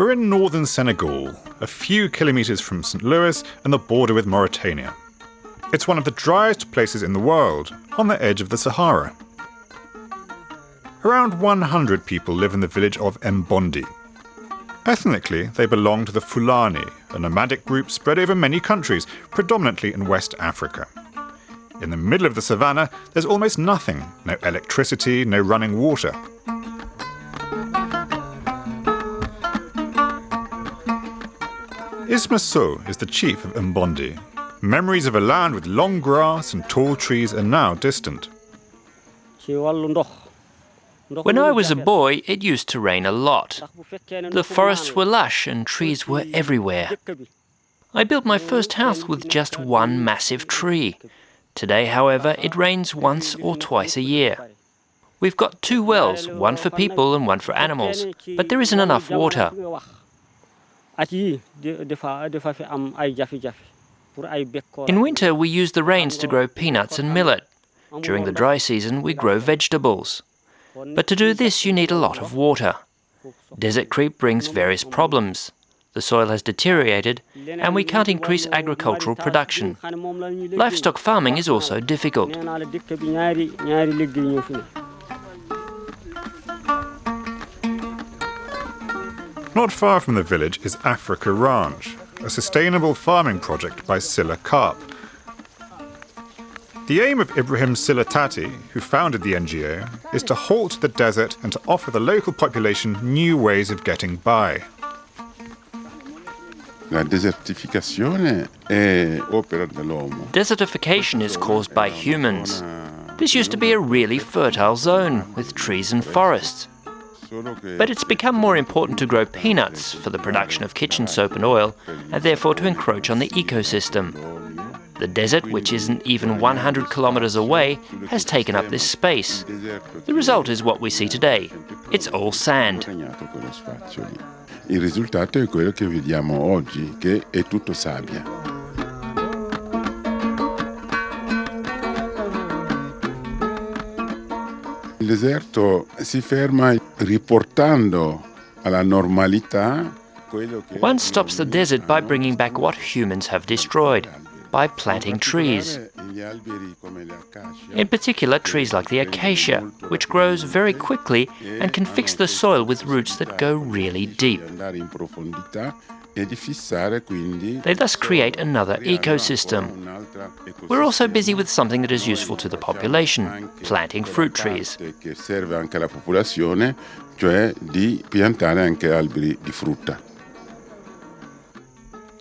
We're in northern Senegal, a few kilometres from St. Louis and the border with Mauritania. It's one of the driest places in the world, on the edge of the Sahara. Around 100 people live in the village of Mbondi. Ethnically, they belong to the Fulani, a nomadic group spread over many countries, predominantly in West Africa. In the middle of the savannah, there's almost nothing, no electricity, no running water. Isma Sow is the chief of Mbondi. Memories of a land with long grass and tall trees are now distant. When I was a boy, it used to rain a lot. The forests were lush and trees were everywhere. I built my first house with just one massive tree. Today, however, it rains once or twice a year. We've got 2 wells, one for people and one for animals, but there isn't enough water. In winter, we use the rains to grow peanuts and millet. During the dry season, we grow vegetables. But to do this, you need a lot of water. Desert creep brings various problems. The soil has deteriorated, and we can't increase agricultural production. Livestock farming is also difficult. Not far from the village is Africa Ranch, a sustainable farming project by Sylla Caap. The aim of Ibrahim Sylla Tati, who founded the NGO, is to halt the desert and to offer the local population new ways of getting by. Desertification is caused by humans. This used to be a really fertile zone with trees and forests. But it's become more important to grow peanuts for the production of kitchen soap and oil, and therefore to encroach on the ecosystem. The desert, which isn't even 100 kilometers away, has taken up this space. The result is what we see today. It's all sand. Il risultato è quello che vediamo oggi, che è tutto sabbia. Il deserto si ferma riportando alla normalità quello che... One stops the desert by bringing back what humans have destroyed, by planting trees. In particular, trees like the acacia, which grows very quickly and can fix the soil with roots that go really deep. They thus create another ecosystem. We're also busy with something that is useful to the population, planting fruit trees.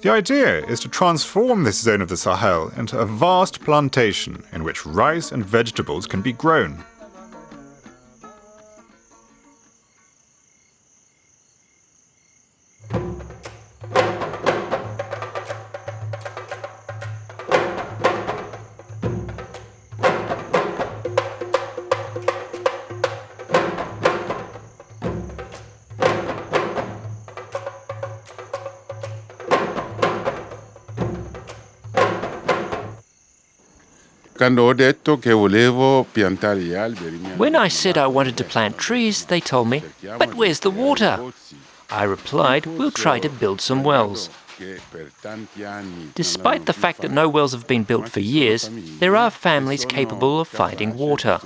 The idea is to transform this zone of the Sahel into a vast plantation in which rice and vegetables can be grown. When I said I wanted to plant trees, they told me, "But where's the water?" I replied, "We'll try to build some wells." Despite the fact that no wells have been built for years, there are families capable of finding water.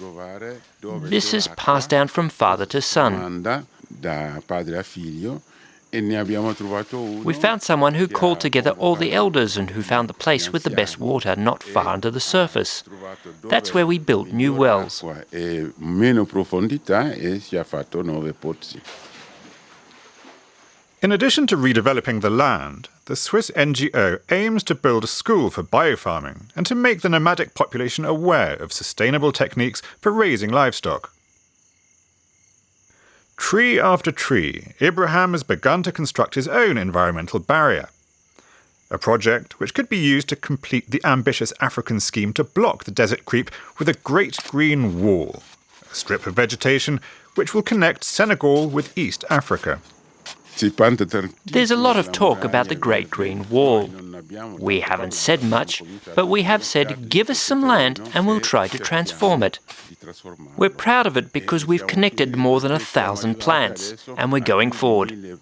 This is passed down from father to son. We found someone who called together all the elders and who found the place with the best water not far under the surface. That's where we built new wells. In addition to redeveloping the land, the Swiss NGO aims to build a school for biofarming and to make the nomadic population aware of sustainable techniques for raising livestock. Tree after tree, Ibrahim has begun to construct his own environmental barrier. A project which could be used to complete the ambitious African scheme to block the desert creep with a great green wall, a strip of vegetation which will connect Senegal with East Africa. There's a lot of talk about the Great Green Wall. We haven't said much, but we have said, give us some land and we'll try to transform it. We're proud of it because we've connected more than 1,000 plants, and we're going forward.